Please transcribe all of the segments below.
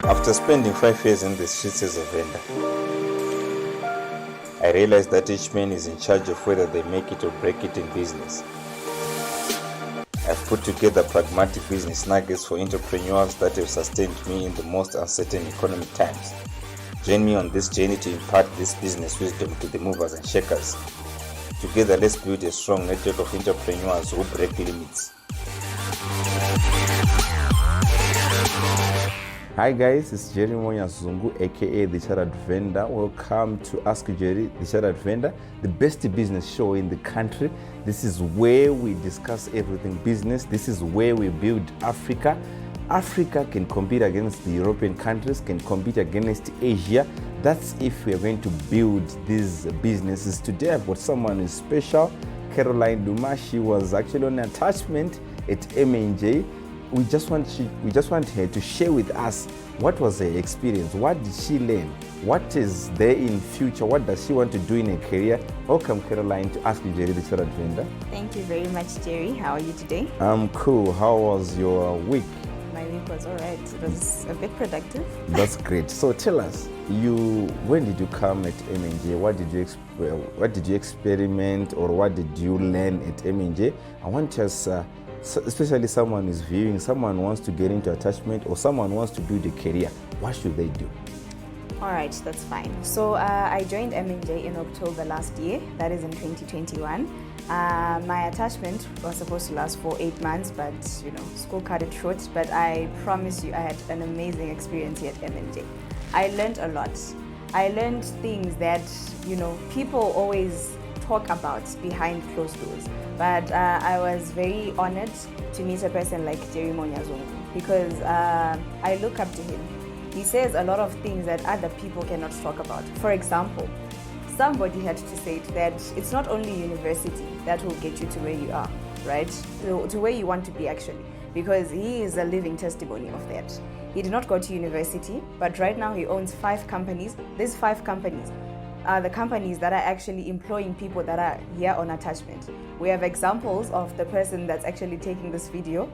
After spending 5 years in the streets as a vendor, I realized that each man is in charge of whether they make it or break it in business. I've put together pragmatic business nuggets for entrepreneurs that have sustained me in the most uncertain economic times. Join me on this journey to impart this business wisdom to the movers and shakers. Together, let's build a strong network of entrepreneurs who break limits. Hi guys, it's Jerry Monyazungu, aka The Chartered Vendor. Welcome to Ask Jerry, The Chartered Vendor, the best business show in the country. This is where we discuss everything business. This is where we build Africa. Africa can compete against the European countries, can compete against Asia. That's if we're going to build these businesses. Today I've got someone who's special, Caroline Duma. She was actually on attachment at M&J. We just want her to share with us what was her experience, what did she learn, what is there in future, what does she want to do in her career. Welcome, Caroline, to Ask Jerry, The Chartered Vendor. Thank you very much, Jerry. How are you today? I'm cool. How was your week? My week was all right. It was a bit productive. That's great. So tell us, when did you come at M&J? What did you experiment, or what did you learn at M&J? I want us, especially someone is viewing, someone wants to get into attachment, or someone wants to build a career. What should they do? All right, that's fine. So I joined M&J in October last year. That is in 2021. My attachment was supposed to last for 8 months, but school cut it short. But I promise you, I had an amazing experience here at M&J. I learned a lot. I learned things that people always talk about behind closed doors. But I was very honored to meet a person like Jerry Monyazungu, because I look up to him. He says a lot of things that other people cannot talk about. For example, somebody had to say that it's not only university that will get you to where you are, right? To where you want to be, actually, because he is a living testimony of that. He did not go to university, but right now he owns 5 companies. These 5 companies are the companies that are actually employing people that are here on attachment. We have examples of the person that's actually taking this video,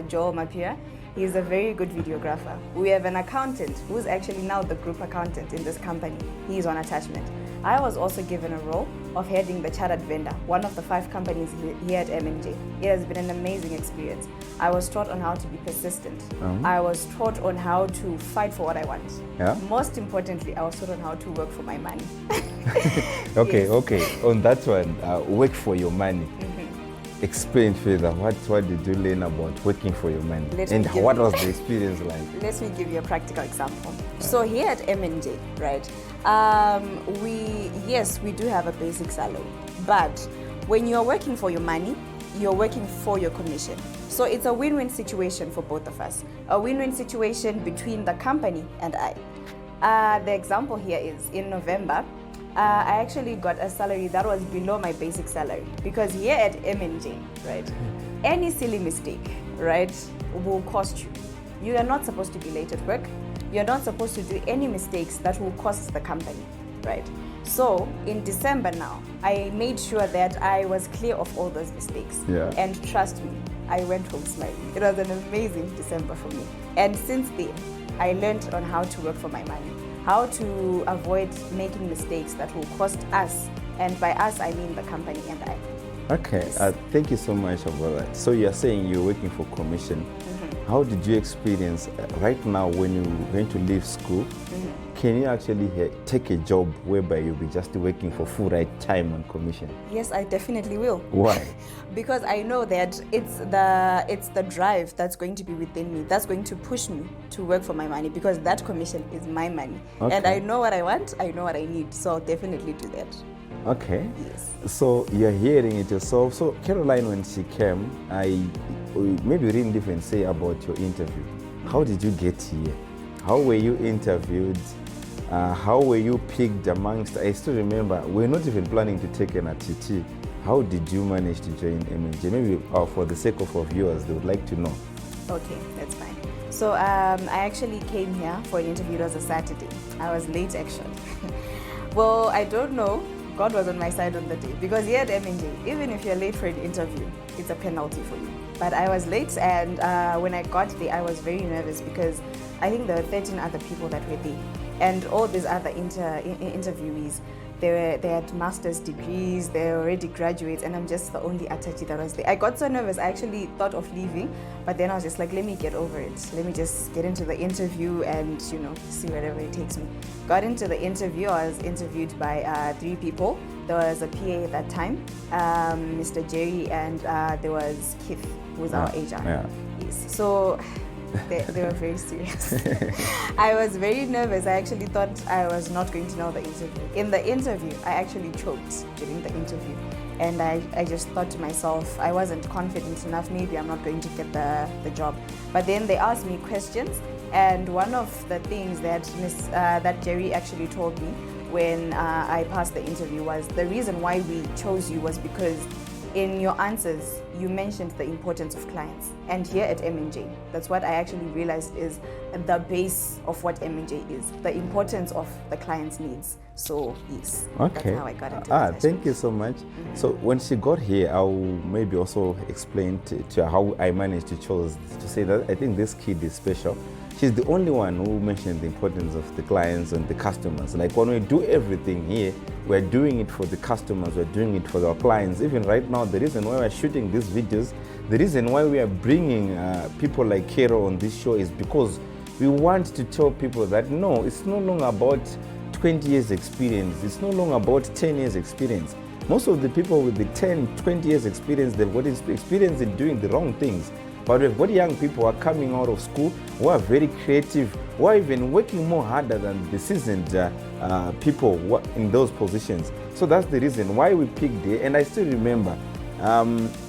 Joel Mapia. He's a very good videographer. We have an accountant who's actually now the group accountant in this company. He's on attachment. I was also given a role of heading the Chartered Vendor, one of the 5 companies here at M&J. It has been an amazing experience. I was taught on how to be persistent. I was taught on how to fight for what I want. Yeah? Most importantly, I was taught on how to work for my money. Okay. On that one, work for your money. Explain further, what did you learn about working for your money? What was the experience like? Let me give you a practical example. So here at M&J, right, we do have a basic salary, but when you're working for your money, you're working for your commission. So it's a win-win situation for both of us, a win-win situation between the company and I. The example here is in November, I actually got a salary that was below my basic salary, because here at M&J, right, any silly mistake, right, will cost you. You are not supposed to be late at work. You're not supposed to do any mistakes that will cost the company, right? So in December now, I made sure that I was clear of all those mistakes. Yeah. And trust me, I went home smiling. It was an amazing December for me. And since then, I learned on how to work for my money, how to avoid making mistakes that will cost us. And by us, I mean the company and I. Okay, thank you so much about that. So you're saying you're working for commission. How did you experience right now when you're going to leave school? Can you actually take a job whereby you'll be just working for full right time on commission? Yes, I definitely will. Why? Because I know that it's the drive that's going to be within me, that's going to push me to work for my money, because that commission is my money. Okay. And I know what I want, I know what I need, so I'll definitely do that. Okay. Yes. So you're hearing it yourself. So Caroline, when she came, maybe we didn't even say about your interview. How did you get here? How were you interviewed? How were you picked amongst? I still remember, we're not even planning to take an ATT. How did you manage to join M&J? Maybe for the sake of our viewers, they would like to know. Okay, that's fine. So I actually came here for an interview. It was a Saturday. I was late, actually. Well, I don't know. God was on my side on the day, because here at M&J, even if you're late for an interview, it's a penalty for you. But I was late, and when I got there, I was very nervous, because I think there were 13 other people that were there, and all these other interviewees, they had master's degrees, they were already graduates, and I'm just the only Atachi that was there. I got so nervous, I actually thought of leaving, but then I was just like, let me get over it. Let me just get into the interview and, see wherever it takes me. Got into the interview, I was interviewed by 3 people. There was a PA at that time, Mr. Jerry, and there was Keith, who was our HR. Yeah. Yes. So they were very serious. I was very nervous. I actually thought I was not going to know the interview. In the interview, I actually choked during the interview. And I just thought to myself, I wasn't confident enough, maybe I'm not going to get the job. But then they asked me questions, and one of the things that that Jerry actually told me when I passed the interview was the reason why we chose you was because in your answers, you mentioned the importance of clients. And here at M&J, that's what I actually realized is the base of what M&J is, the importance of the client's needs. So, yes, okay. That's how I got into it. Thank you so much. Mm-hmm. So, when she got here, I'll maybe also explain to her how I managed to say that I think this kid is special. She's the only one who mentioned the importance of the clients and the customers. Like when we do everything here, we're doing it for the customers, we're doing it for our clients. Even right now, the reason why we're shooting these videos, the reason why we are bringing people like Kero on this show is because we want to tell people that no, it's no longer about 20 years experience, it's no longer about 10 years experience. Most of the people with the 10, 20 years experience, they've got experience in doing the wrong things. But we've got young people who are coming out of school, who are very creative, who are even working more harder than the seasoned people in those positions. So that's the reason why we picked it. And I still remember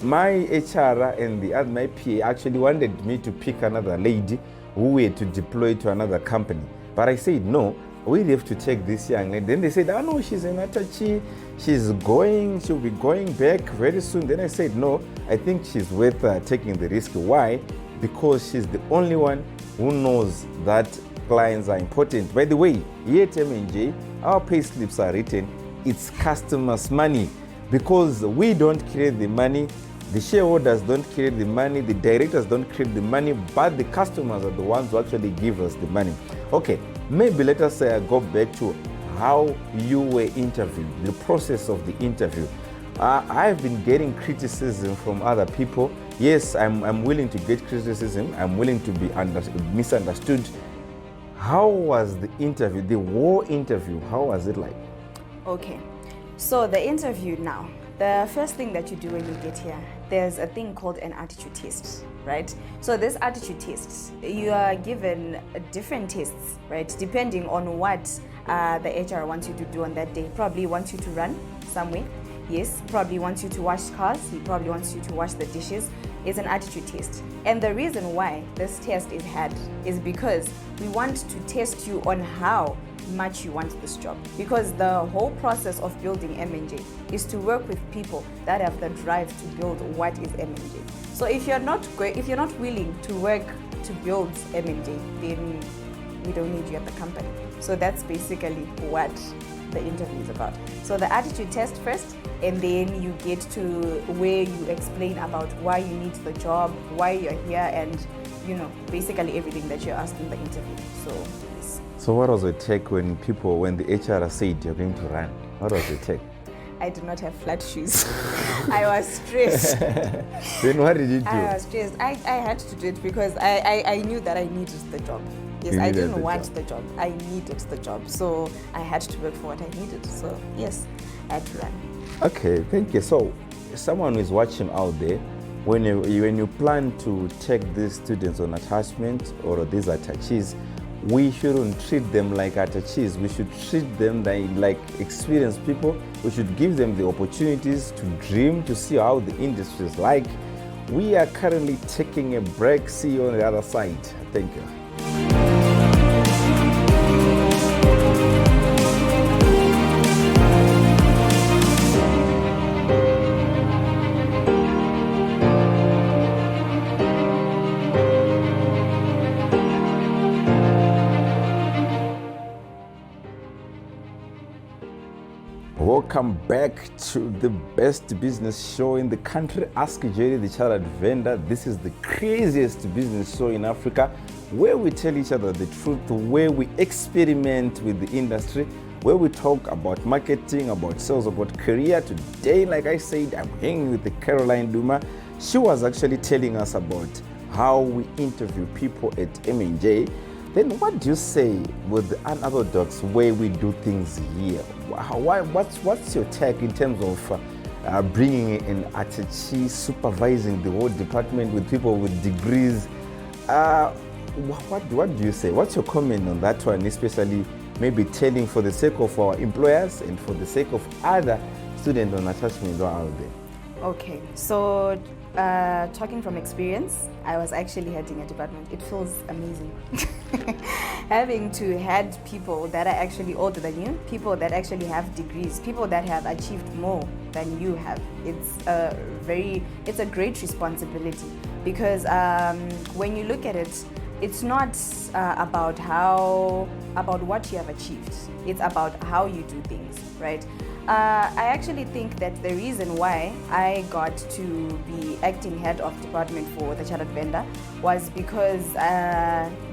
my HR and my PA actually wanted me to pick another lady who were to deploy to another company. But I said, no, we have to take this young lady. Then they said, oh no, she's an Atachi. She'll be going back very soon. Then I said, no, I think she's worth taking the risk. Why? Because she's the only one who knows that clients are important. By the way, here at M&J, our pay slips are written, it's customers' money. Because we don't create the money, the shareholders don't create the money, the directors don't create the money, but the customers are the ones who actually give us the money. Okay, maybe let us go back to how you were interviewed, the process of the interview. I've been getting criticism from other people. Yes, I'm willing to get criticism. I'm willing to be misunderstood. How was the interview, the war interview, how was it like? Okay, so the interview now, the first thing that you do when you get here, there's a thing called an attitude test, right? So this attitude test, you are given different tests, right? Depending on what the HR wants you to do on that day. Probably wants you to run somewhere. Yes, probably wants you to wash cars. He probably wants you to wash the dishes. It's an attitude test. And the reason why this test is had is because we want to test you on how much you want this job, because the whole process of building M&J is to work with people that have the drive to build what is M&J. So if you're not willing to work to build M&J, then we don't need you at the company. So that's basically what the interview is about. So the attitude test first, and then you get to where you explain about why you need the job, why you're here, and basically everything that you're asked in the interview. So what was the take when the HR said you're going to run? What was the take? I did not have flat shoes. I was stressed. Then what did you do? I was stressed. I had to do it because I knew that I needed the job. Yes, I didn't want the job. I needed the job. So I had to work for what I needed. So yes, I had to run. Okay, thank you. So someone who is watching out there, when you plan to take these students on attachment or these attachis, we shouldn't treat them like attachis. We should treat them like experienced people. We should give them the opportunities to dream, to see how the industry is like. We are currently taking a break. See you on the other side. Thank you. Welcome back to the best business show in the country, Ask Jerry, the Chartered Vendor. This is the craziest business show in Africa. where we tell each other the truth, where we experiment with the industry, where we talk about marketing, about sales, about career. Today, like I said, I'm hanging with the Caroline Duma. She was actually telling us about how we interview people at M&J. Then what do you say with the unorthodox way we do things here? What's your take in terms of bringing in Atechi, supervising the whole department with people with degrees? What do you say? What's your comment on that one, especially maybe telling for the sake of our employers and for the sake of other students on attachment who are out there? Okay, so talking from experience, I was actually heading a department. It feels amazing. Having to head people that are actually older than you, people that actually have degrees, people that have achieved more than you have. It's a great responsibility, because when you look at it, it's not about what you have achieved. It's about how you do things, right? I actually think that the reason why I got to be acting head of department for the chartered vendor was because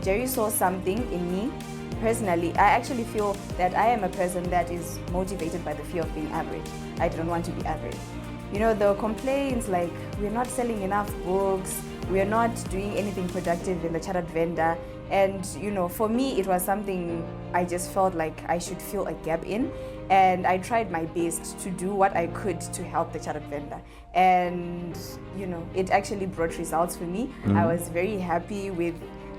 Jerry saw something in me. Personally, I actually feel that I am a person that is motivated by the fear of being average. I don't want to be average. You know, the complaints like we're not selling enough books, we're not doing anything productive in the chartered vendor. And, you know, for me, it was something I just felt like I should fill a gap in. And I tried my best to do what I could to help the chartered vendor. And, you know, it actually brought results for me. Mm-hmm. I was very happy with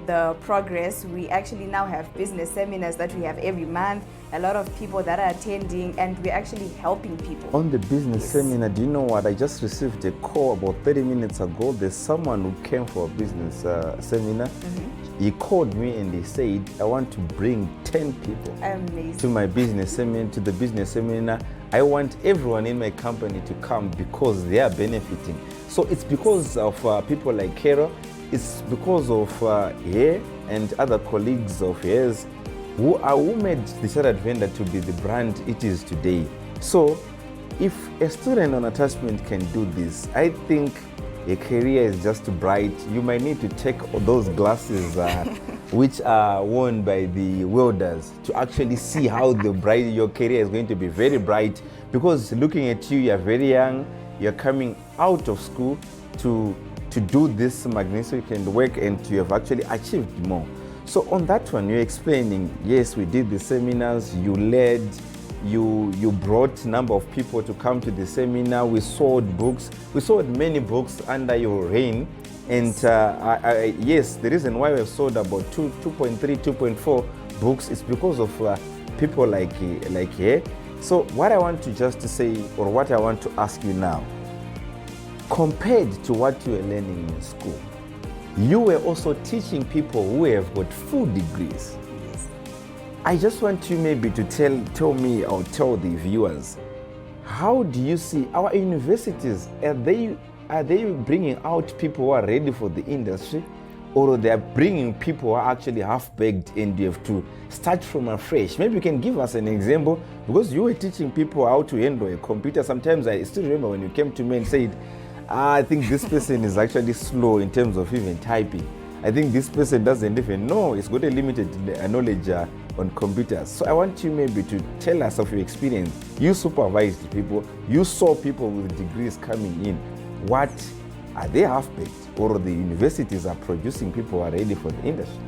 the progress. We actually now have business seminars that we have every month, a lot of people that are attending, and we're actually helping people. On the business seminar, do you know what? I just received a call about 30 minutes ago. There's someone who came for a business seminar. Mm-hmm. He called me and he said, I want to bring 10 people to my business seminar, to the business seminar. I want everyone in my company to come because they are benefiting. So it's because of people like Carol. It's because of her and other colleagues of hers who made the chartered vendor to be the brand it is today. So if a student on attachment can do this, I think a career is just bright. You might need to take those glasses which are worn by the welders to actually see how your career is going to be very bright, because looking at you, you're very young, you're coming out of school to do this magnificent work, and you have actually achieved more. So on that one, you're explaining, yes, we did the seminars, you led, you brought a number of people to come to the seminar, we sold books, we sold many books under your reign. And yes, the reason why we've sold about 2.3, 2.4 books is because of people like here. So what I want to just say, or what I want to ask you now, compared to what you were learning in school, you were also teaching people who have got full degrees. Yes. I just want you maybe to tell me or tell the viewers, how do you see our universities? Are they bringing out people who are ready for the industry, or they are bringing people who are actually half-baked and you have to start from afresh? Maybe you can give us an example, because you were teaching people how to handle a computer. Sometimes I still remember when you came to me and said, I think this person is actually slow in terms of even typing. I think this person doesn't even know, it's got a limited knowledge on computers. So I want you maybe to tell us of your experience. You supervised people, you saw people with degrees coming in. What are they half-baked, or the universities are producing people who are ready for the industry?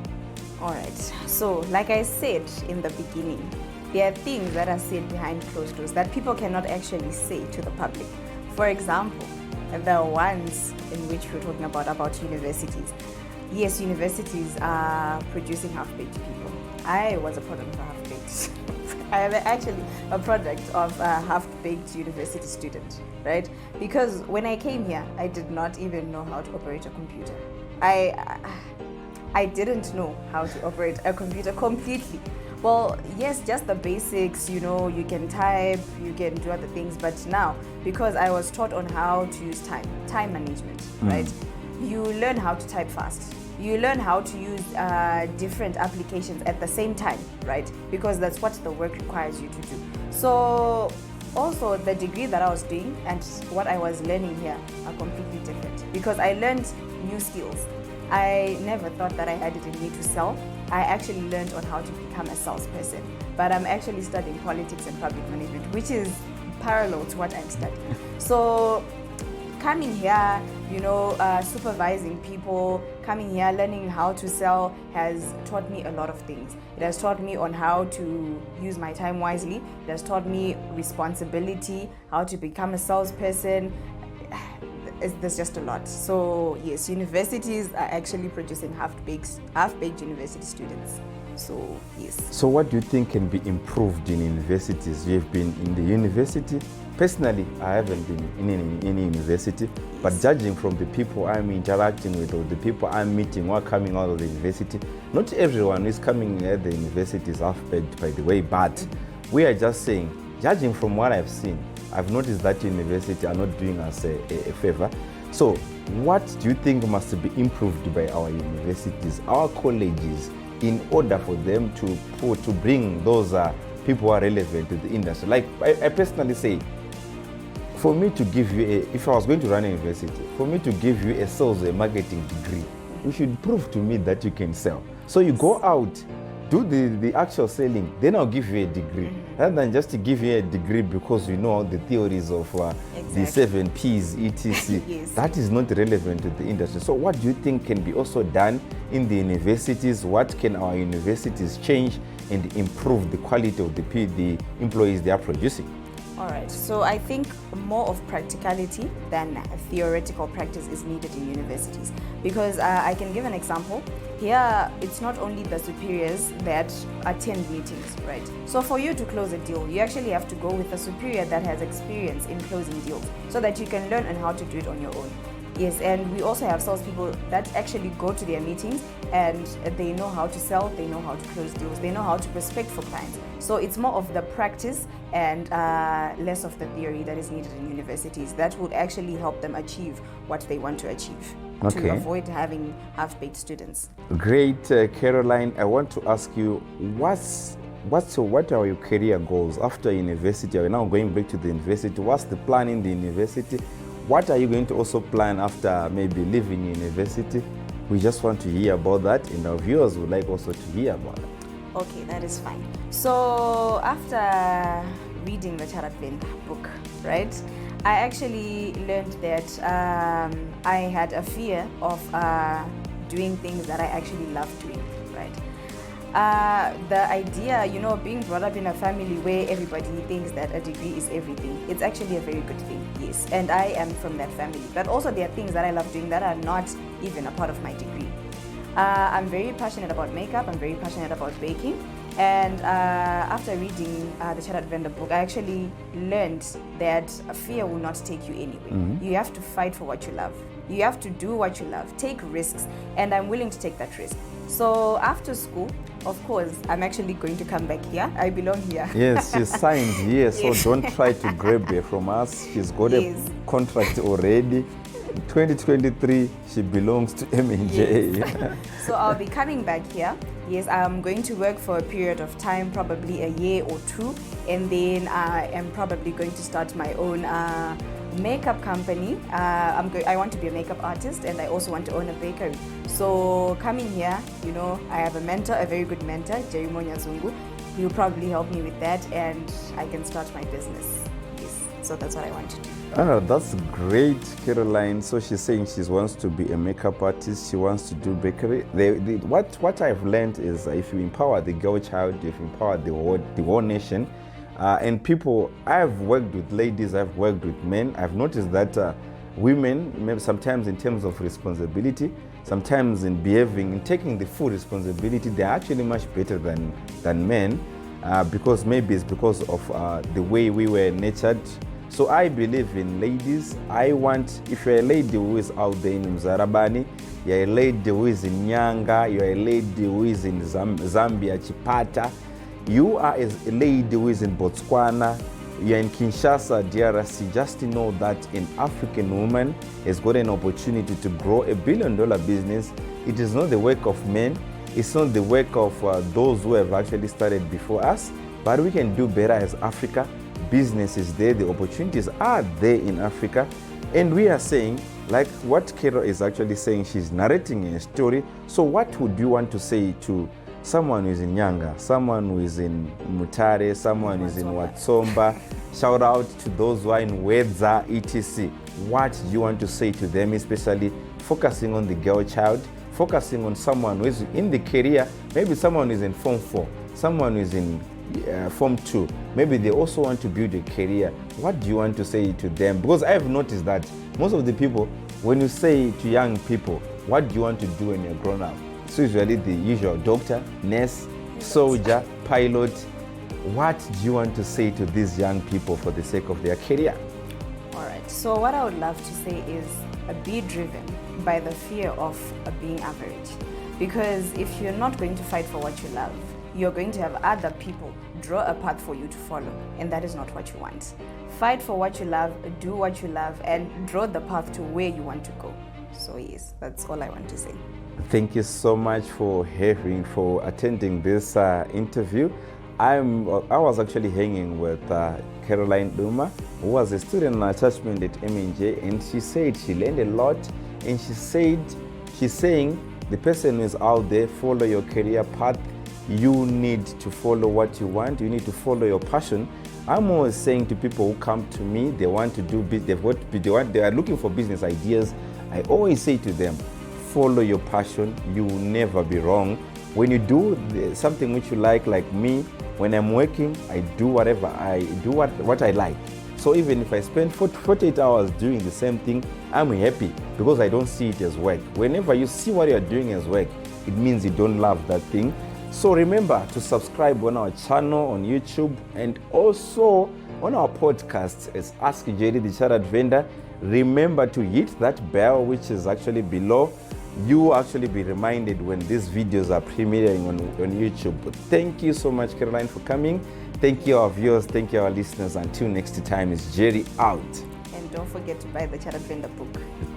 All right, so like I said in the beginning, there are things that are said behind closed doors that people cannot actually say to the public. For example, the ones in which we're talking about universities. Yes, universities are producing half-baked people. I was a product of a half-baked. I am actually a product of a half-baked university student, right? Because when I came here, I did not even know how to operate a computer. I didn't know how to operate a computer completely. Well, yes, just the basics, you know, you can type, you can do other things, but now, because I was taught on how to use time management, right? You learn how to type fast. You learn how to use different applications at the same time, right? Because that's what the work requires you to do. So also the degree that I was doing and what I was learning here are completely different, because I learned new skills. I never thought that I had it in me to sell. I actually learned on how to become a salesperson. But I'm actually studying politics and public management, which is parallel to what I'm studying. So coming here, supervising people, coming here, learning how to sell has taught me a lot of things. It has taught me on how to use my time wisely. It has taught me responsibility, how to become a salesperson. There's just a lot. So yes, universities are actually producing half-baked university students. So yes. So what do you think can be improved in universities? You've been in the university. Personally, I haven't been in any university, but judging from the people I'm interacting with or the people I'm meeting who are coming out of the university, not everyone who is coming at the university is half-baked, by the way, but we are just saying, judging from what I've seen, I've noticed that university are not doing us a favor. So what do you think must be improved by our universities, our colleges, in order for them to bring those people who are relevant to the industry? Like I personally say, for me to give you if I was going to run a university, for me to give you a sales or a marketing degree, you should prove to me that you can sell. So you go out, do the actual selling, then I'll give you a degree. Rather than just to give you a degree because you know the theories of the 7 Ps, etc. Yes. That is not relevant to the industry. So what do you think can be also done in the universities? What can our universities change and improve the quality of the employees they are producing? All right, so I think more of practicality than theoretical practice is needed in universities, because I can give an example. Here, it's not only the superiors that attend meetings, right? So for you to close a deal, you actually have to go with a superior that has experience in closing deals so that you can learn on how to do it on your own. Yes, and we also have salespeople that actually go to their meetings and they know how to sell, they know how to close deals, they know how to prospect for clients. So it's more of the practice and less of the theory that is needed in universities. That would actually help them achieve what they want to achieve, to avoid having half-baked students. Great, Caroline. I want to ask you, what are your career goals after university? Are you now going back to the university? What's the plan in the university? What are you going to also plan after maybe leaving university? We just want to hear about that, and our viewers would like also to hear about it. Okay, that is fine. So after reading the Richard Venda book, right, I actually learned that I had a fear of doing things that I actually love doing, right? The idea, being brought up in a family where everybody thinks that a degree is everything, it's actually a very good thing, yes. And I am from that family. But also there are things that I love doing that are not even a part of my degree. I'm very passionate about makeup, I'm very passionate about baking. And after reading the Richard Venda book, I actually learned that fear will not take you anywhere. Mm-hmm. You have to fight for what you love. You have to do what you love, take risks, and I'm willing to take that risk. So after school, of course, I'm actually going to come back here. I belong here. Yes, she's signed here, so Yes. don't try to grab her from us. She's got a contract already. 2023, she belongs to M&J. Yes. So I'll be coming back here. Yes, I'm going to work for a period of time, probably a year or two, and then I am probably going to start my own makeup company. I want to be a makeup artist, and I also want to own a bakery. So coming here, I have a mentor, a very good mentor, Jerry Monyazungu. He'll probably help me with that, and I can start my business. Yes, so that's what I want to do. Oh, that's great, Caroline. So she's saying she wants to be a makeup artist. She wants to do bakery. What I've learned is if you empower the girl child, if you empower the whole nation, and people. I've worked with ladies. I've worked with men. I've noticed that women, maybe sometimes in terms of responsibility, sometimes in behaving, in taking the full responsibility, they're actually much better than men, because maybe it's because of the way we were nurtured. So I believe in ladies. If you're a lady who is out there in Mzarabani, you're a lady who is in Nyanga, you're a lady who is in Zambia, Chipata, you are a lady who is in Botswana, you're in Kinshasa, DRC, just to know that an African woman has got an opportunity to grow $1 billion business. It is not the work of men, it's not the work of those who have actually started before us, but we can do better as Africa. Business is there, the opportunities are there in Africa, and we are saying Like what Carol is actually saying, she's narrating a story. So what would you want to say to someone who is in Nyanga, someone who is in Mutare, someone who is in Watsomba? Shout out to those who are in Wedza, etc. What do you want to say to them, especially focusing on the girl child, focusing on someone who is in the career, maybe someone who is in Form 4, someone who is in Form 2, maybe they also want to build a career. What do you want to say to them? Because I have noticed that most of the people, when you say to young people, what do you want to do when you're grown up? So usually the usual doctor, nurse, soldier, pilot. What do you want to say to these young people for the sake of their career? All right. So what I would love to say is be driven by the fear of being average. Because if you're not going to fight for what you love, you're going to have other people draw a path for you to follow, and that is not what you want. Fight for what you love, do what you love, and draw the path to where you want to go. So yes, that's all I want to say. Thank you so much for attending this interview. I was actually hanging with Caroline Duma, who was a student in attachment at MNJ, and she said she learned a lot, and she's saying the person who is out there, follow your career path. You need to follow what you want. You need to follow your passion. I'm always saying to people who come to me, they want to do business, they are looking for business ideas. I always say to them, follow your passion. You will never be wrong. When you do something which you like me, when I'm working, I do whatever I do, what I like. So even if I spend 48 hours doing the same thing, I'm happy because I don't see it as work. Whenever you see what you're doing as work, it means you don't love that thing. So remember to subscribe on our channel on YouTube and also on our podcast as Ask Jerry the Chartered Vendor. Remember to hit that bell which is actually below. You will actually be reminded when these videos are premiering on YouTube. But thank you so much, Caroline, for coming. Thank you, our viewers. Thank you, our listeners. Until next time, it's Jerry out. And don't forget to buy the Chartered Vendor book.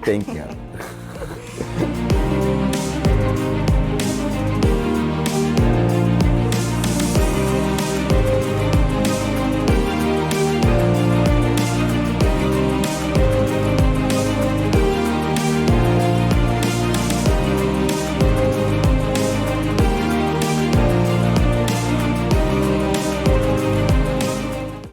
Thank you.